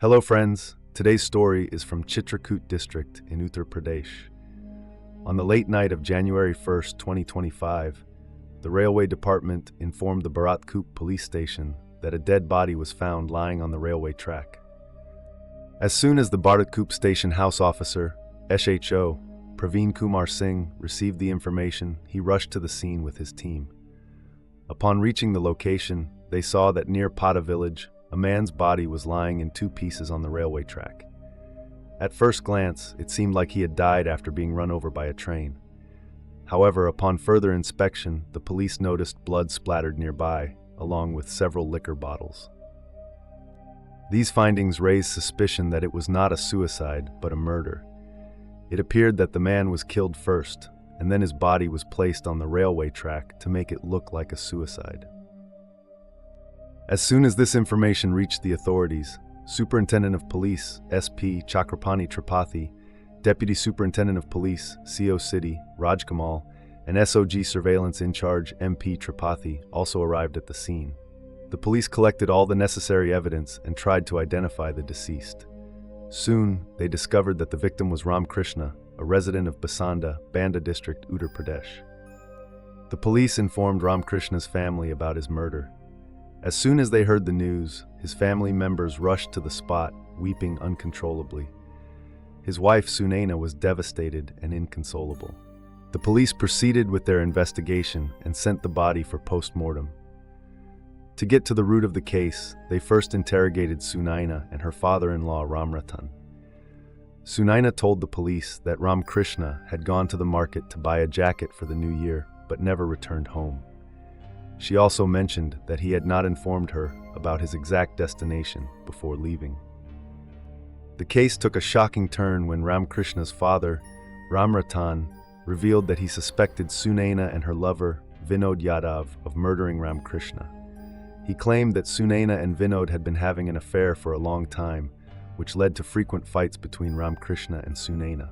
Hello friends, today's story is from Chitrakoot district in Uttar Pradesh. On the late night of January 1st, 2025, the railway department informed the Bharatkoop police station that a dead body was found lying on the railway track. As soon as the Bharatkoop station house officer, SHO, Praveen Kumar Singh, received the information, he rushed to the scene with his team. Upon reaching the location, they saw that near Pata village, a man's body was lying in two pieces on the railway track. At first glance, it seemed like he had died after being run over by a train. However, upon further inspection, the police noticed blood splattered nearby, along with several liquor bottles. These findings raised suspicion that it was not a suicide, but a murder. It appeared that the man was killed first, and then his body was placed on the railway track to make it look like a suicide. As soon as this information reached the authorities, Superintendent of Police, SP Chakrapani Tripathi, Deputy Superintendent of Police, CO City, Rajkamal, and SOG Surveillance in Charge, MP Tripathi, also arrived at the scene. The police collected all the necessary evidence and tried to identify the deceased. Soon, they discovered that the victim was Ramkrishna, a resident of Basanda, Banda district, Uttar Pradesh. The police informed Ramkrishna's family about his murder. As soon as they heard the news, his family members rushed to the spot, weeping uncontrollably. His wife, Sunaina, was devastated and inconsolable. The police proceeded with their investigation and sent the body for post-mortem. To get to the root of the case, they first interrogated Sunaina and her father-in-law, Ramratan. Sunaina told the police that Ramkrishna had gone to the market to buy a jacket for the new year, but never returned home. She also mentioned that he had not informed her about his exact destination before leaving. The case took a shocking turn when Ramkrishna's father, Ramratan, revealed that he suspected Sunaina and her lover, Vinod Yadav, of murdering Ramkrishna. He claimed that Sunaina and Vinod had been having an affair for a long time, which led to frequent fights between Ramkrishna and Sunaina.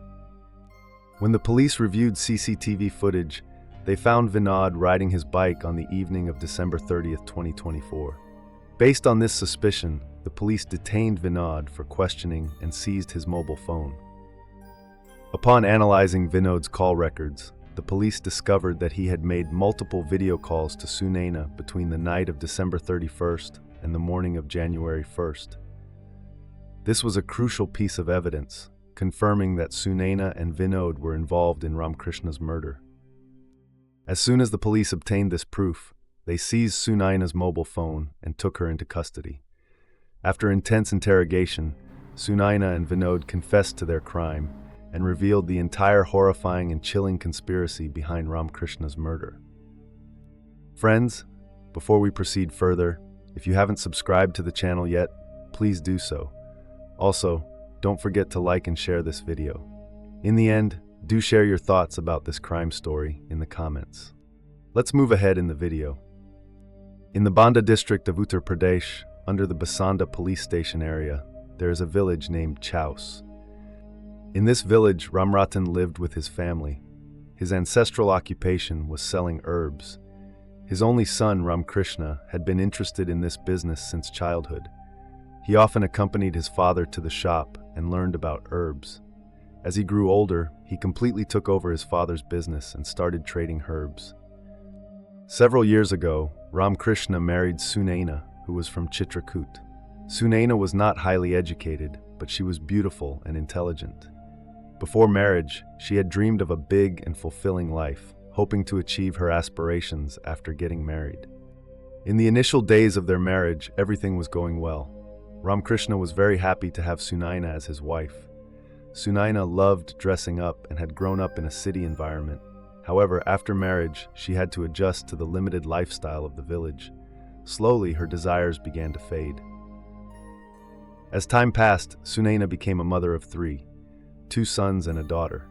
When the police reviewed CCTV footage, they found Vinod riding his bike on the evening of December 30th, 2024. Based on this suspicion, the police detained Vinod for questioning and seized his mobile phone. Upon analyzing Vinod's call records, the police discovered that he had made multiple video calls to Sunaina between the night of December 31st and the morning of January 1st. This was a crucial piece of evidence, confirming that Sunaina and Vinod were involved in Ramkrishna's murder. As soon as the police obtained this proof, they seized Sunaina's mobile phone and took her into custody. After intense interrogation, Sunaina and Vinod confessed to their crime and revealed the entire horrifying and chilling conspiracy behind Ramkrishna's murder. Friends, before we proceed further, if you haven't subscribed to the channel yet, please do so. Also, don't forget to like and share this video. In the end, do share your thoughts about this crime story in the comments. Let's move ahead in the video. In the Banda district of Uttar Pradesh, under the Basanda police station area, there is a village named Chaus. In this village, Ramratan lived with his family. His ancestral occupation was selling herbs. His only son, Ramkrishna, had been interested in this business since childhood. He often accompanied his father to the shop and learned about herbs. As he grew older, he completely took over his father's business and started trading herbs. Several years ago, Ramkrishna married Sunaina, who was from Chitrakoot. Sunaina was not highly educated, but she was beautiful and intelligent. Before marriage, she had dreamed of a big and fulfilling life, hoping to achieve her aspirations after getting married. In the initial days of their marriage, everything was going well. Ramkrishna was very happy to have Sunaina as his wife. Sunaina loved dressing up and had grown up in a city environment. However, after marriage, she had to adjust to the limited lifestyle of the village. Slowly, her desires began to fade. As time passed, Sunaina became a mother of three, 2 sons and a daughter.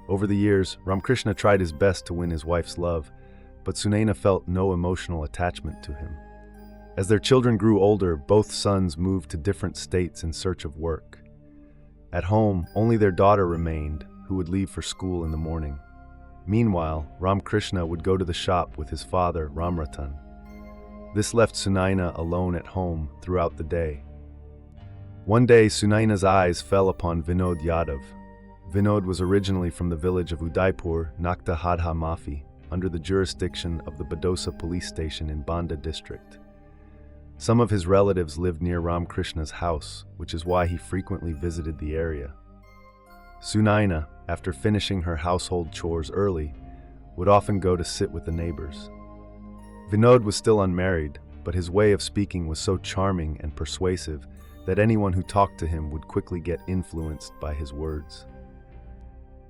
Over the years, Ramkrishna tried his best to win his wife's love, but Sunaina felt no emotional attachment to him. As their children grew older, both sons moved to different states in search of work. At home, only their daughter remained, who would leave for school in the morning. Meanwhile, Ramkrishna would go to the shop with his father, Ramratan. This left Sunaina alone at home throughout the day. One day, Sunaina's eyes fell upon Vinod Yadav. Vinod was originally from the village of Udaipur, Nakta Hadha Mafi, under the jurisdiction of the Badosa police station in Banda district. Some of his relatives lived near Ramkrishna's house, which is why he frequently visited the area. Sunaina, after finishing her household chores early, would often go to sit with the neighbors. Vinod was still unmarried, but his way of speaking was so charming and persuasive that anyone who talked to him would quickly get influenced by his words.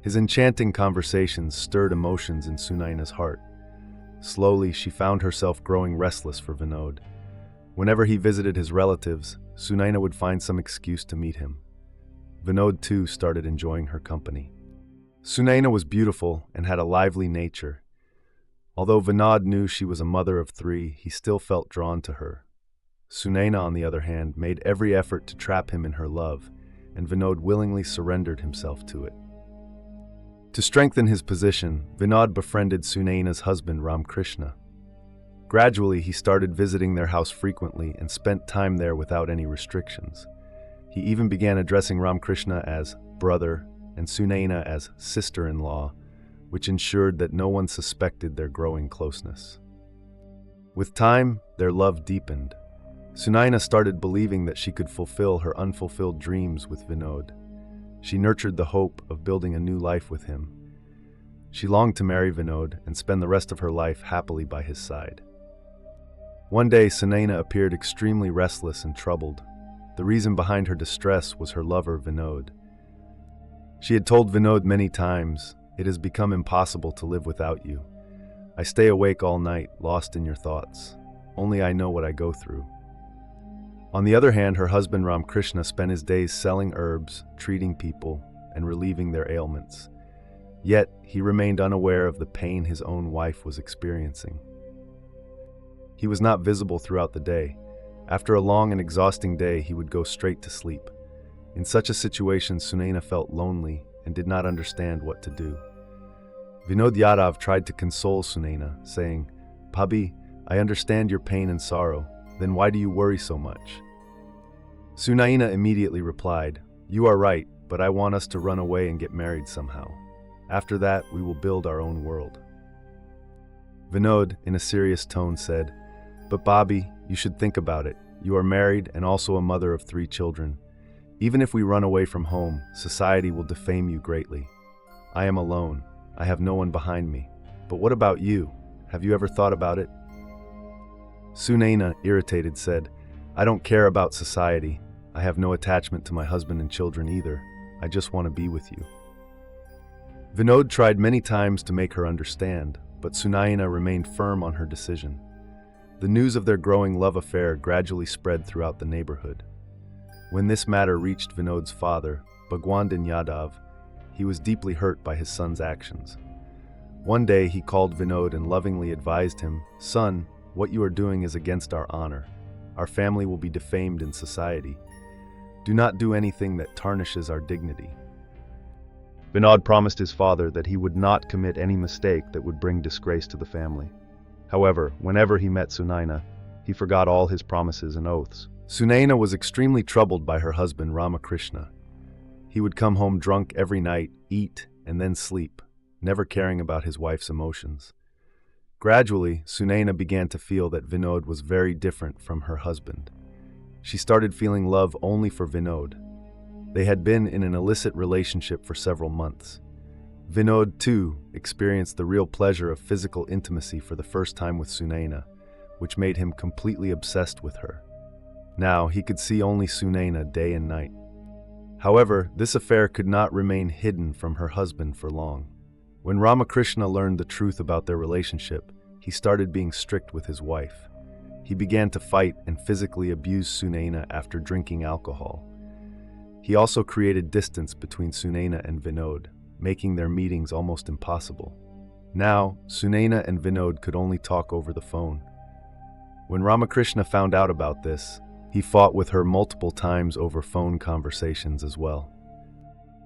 His enchanting conversations stirred emotions in Sunaina's heart. Slowly, she found herself growing restless for Vinod. Whenever he visited his relatives, Sunaina would find some excuse to meet him. Vinod too started enjoying her company. Sunaina was beautiful and had a lively nature. Although Vinod knew she was a mother of 3, he still felt drawn to her. Sunaina, on the other hand, made every effort to trap him in her love, and Vinod willingly surrendered himself to it. To strengthen his position, Vinod befriended Sunaina's husband Ramkrishna. Gradually, he started visiting their house frequently and spent time there without any restrictions. He even began addressing Ramkrishna as brother and Sunaina as sister-in-law, which ensured that no one suspected their growing closeness. With time, their love deepened. Sunaina started believing that she could fulfill her unfulfilled dreams with Vinod. She nurtured the hope of building a new life with him. She longed to marry Vinod and spend the rest of her life happily by his side. One day, Sunaina appeared extremely restless and troubled. The reason behind her distress was her lover, Vinod. She had told Vinod many times, "It has become impossible to live without you. I stay awake all night, lost in your thoughts. Only I know what I go through." On the other hand, her husband Ramkrishna spent his days selling herbs, treating people, and relieving their ailments. Yet, he remained unaware of the pain his own wife was experiencing. He was not visible throughout the day. After a long and exhausting day, he would go straight to sleep. In such a situation, Sunaina felt lonely and did not understand what to do. Vinod Yadav tried to console Sunaina, saying, "Bhabhi, I understand your pain and sorrow. Then why do you worry so much?" Sunaina immediately replied, "You are right, but I want us to run away and get married somehow. After that, we will build our own world." Vinod, in a serious tone, said, "But Bhabhi, you should think about it. You are married and also a mother of 3 children. Even if we run away from home, society will defame you greatly. I am alone. I have no one behind me. But what about you? Have you ever thought about it?" Sunaina, irritated, said, "I don't care about society. I have no attachment to my husband and children either. I just want to be with you." Vinod tried many times to make her understand, but Sunaina remained firm on her decision. The news of their growing love affair gradually spread throughout the neighborhood. When this matter reached Vinod's father, Bhagwan Yadav, he was deeply hurt by his son's actions. One day he called Vinod and lovingly advised him, "Son, what you are doing is against our honor. Our family will be defamed in society. Do not do anything that tarnishes our dignity." Vinod promised his father that he would not commit any mistake that would bring disgrace to the family. However, whenever he met Sunaina, he forgot all his promises and oaths. Sunaina was extremely troubled by her husband Ramakrishna. He would come home drunk every night, eat, and then sleep, never caring about his wife's emotions. Gradually, Sunaina began to feel that Vinod was very different from her husband. She started feeling love only for Vinod. They had been in an illicit relationship for several months. Vinod, too, experienced the real pleasure of physical intimacy for the first time with Sunaina, which made him completely obsessed with her. Now, he could see only Sunaina day and night. However, this affair could not remain hidden from her husband for long. When Ramakrishna learned the truth about their relationship, he started being strict with his wife. He began to fight and physically abuse Sunaina after drinking alcohol. He also created distance between Sunaina and Vinod, making their meetings almost impossible. Now, Sunaina and Vinod could only talk over the phone. When Ramakrishna found out about this, he fought with her multiple times over phone conversations as well.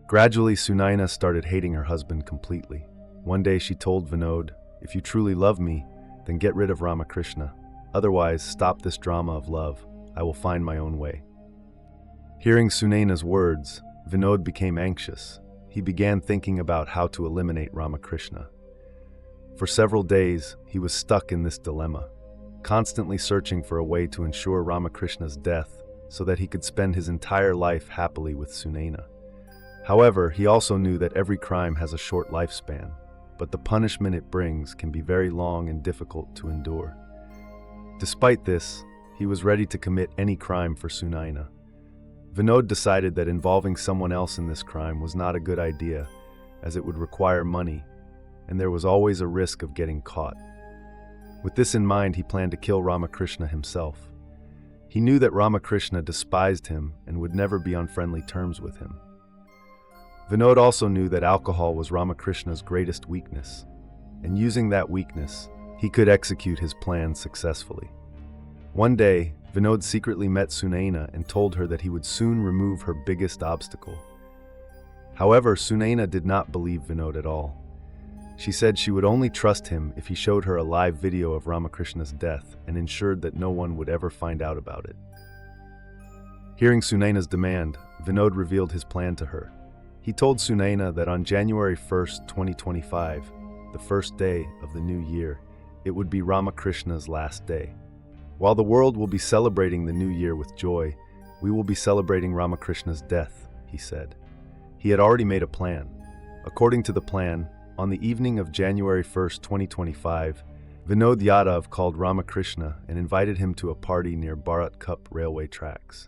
Gradually, Sunaina started hating her husband completely. One day she told Vinod, "If you truly love me, then get rid of Ramakrishna. Otherwise, stop this drama of love. I will find my own way." Hearing Sunaina's words, Vinod became anxious. He began thinking about how to eliminate Ramakrishna. For several days, he was stuck in this dilemma, constantly searching for a way to ensure Ramakrishna's death so that he could spend his entire life happily with Sunaina. However, he also knew that every crime has a short lifespan, but the punishment it brings can be very long and difficult to endure. Despite this, he was ready to commit any crime for Sunaina. Vinod decided that involving someone else in this crime was not a good idea, as it would require money, and there was always a risk of getting caught. With this in mind, he planned to kill Ramakrishna himself. He knew that Ramakrishna despised him and would never be on friendly terms with him. Vinod also knew that alcohol was Ramakrishna's greatest weakness, and using that weakness, he could execute his plan successfully. One day, Vinod secretly met Sunaina and told her that he would soon remove her biggest obstacle. However, Sunaina did not believe Vinod at all. She said she would only trust him if he showed her a live video of Ramakrishna's death and ensured that no one would ever find out about it. Hearing Sunaina's demand, Vinod revealed his plan to her. He told Sunaina that on January 1st, 2025, the first day of the new year, it would be Ramakrishna's last day. While the world will be celebrating the new year with joy, we will be celebrating Ramakrishna's death, he said. He had already made a plan. According to the plan, on the evening of January 1st, 2025, Vinod Yadav called Ramakrishna and invited him to a party near Bharat Cup railway tracks.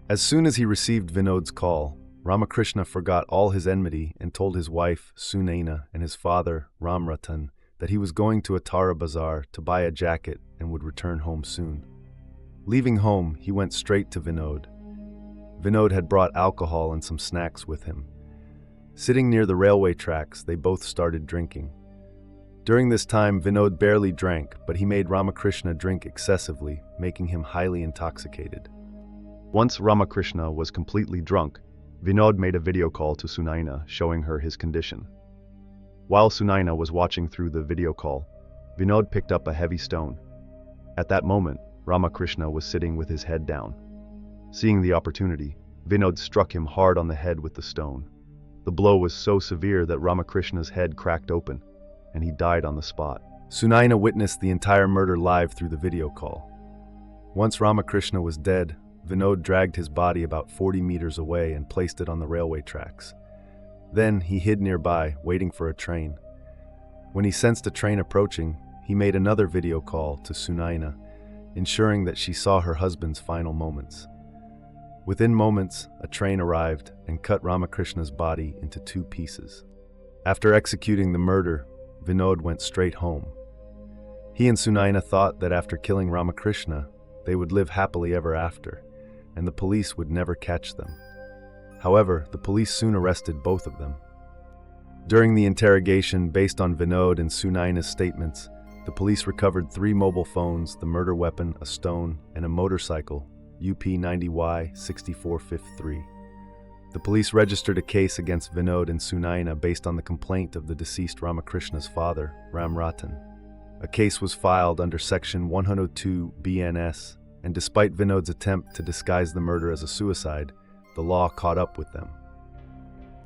As soon as he received Vinod's call, Ramakrishna forgot all his enmity and told his wife, Sunaina, and his father, Ramratan, that he was going to Attara Bazaar to buy a jacket and would return home soon. Leaving home, he went straight to Vinod. Vinod had brought alcohol and some snacks with him. Sitting near the railway tracks, they both started drinking. During this time, Vinod barely drank, but he made Ramakrishna drink excessively, making him highly intoxicated. Once Ramakrishna was completely drunk, Vinod made a video call to Sunaina, showing her his condition. While Sunaina was watching through the video call, Vinod picked up a heavy stone. At that moment, Ramakrishna was sitting with his head down. Seeing the opportunity, Vinod struck him hard on the head with the stone. The blow was so severe that Ramakrishna's head cracked open, and he died on the spot. Sunaina witnessed the entire murder live through the video call. Once Ramakrishna was dead, Vinod dragged his body about 40 meters away and placed it on the railway tracks. Then he hid nearby, waiting for a train. When he sensed a train approaching, he made another video call to Sunaina, ensuring that she saw her husband's final moments. Within moments, a train arrived and cut Ramakrishna's body into 2 pieces. After executing the murder, Vinod went straight home. He and Sunaina thought that after killing Ramakrishna, they would live happily ever after, and the police would never catch them. However, the police soon arrested both of them. During the interrogation, based on Vinod and Sunaina's statements, the police recovered 3 mobile phones, the murder weapon, a stone, and a motorcycle, UP90Y 6453. The police registered a case against Vinod and Sunaina based on the complaint of the deceased Ramakrishna's father, Ramratan. A case was filed under Section 102 BNS, and despite Vinod's attempt to disguise the murder as a suicide, the law caught up with them.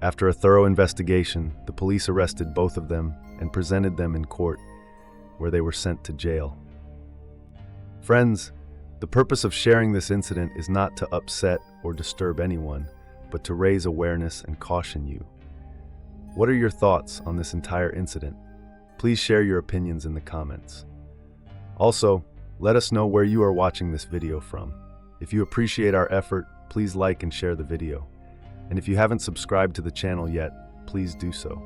After a thorough investigation, the police arrested both of them and presented them in court, where they were sent to jail. Friends, the purpose of sharing this incident is not to upset or disturb anyone, but to raise awareness and caution you. What are your thoughts on this entire incident? Please share your opinions in the comments. Also, let us know where you are watching this video from. If you appreciate our effort, please like and share the video. And if you haven't subscribed to the channel yet, please do so.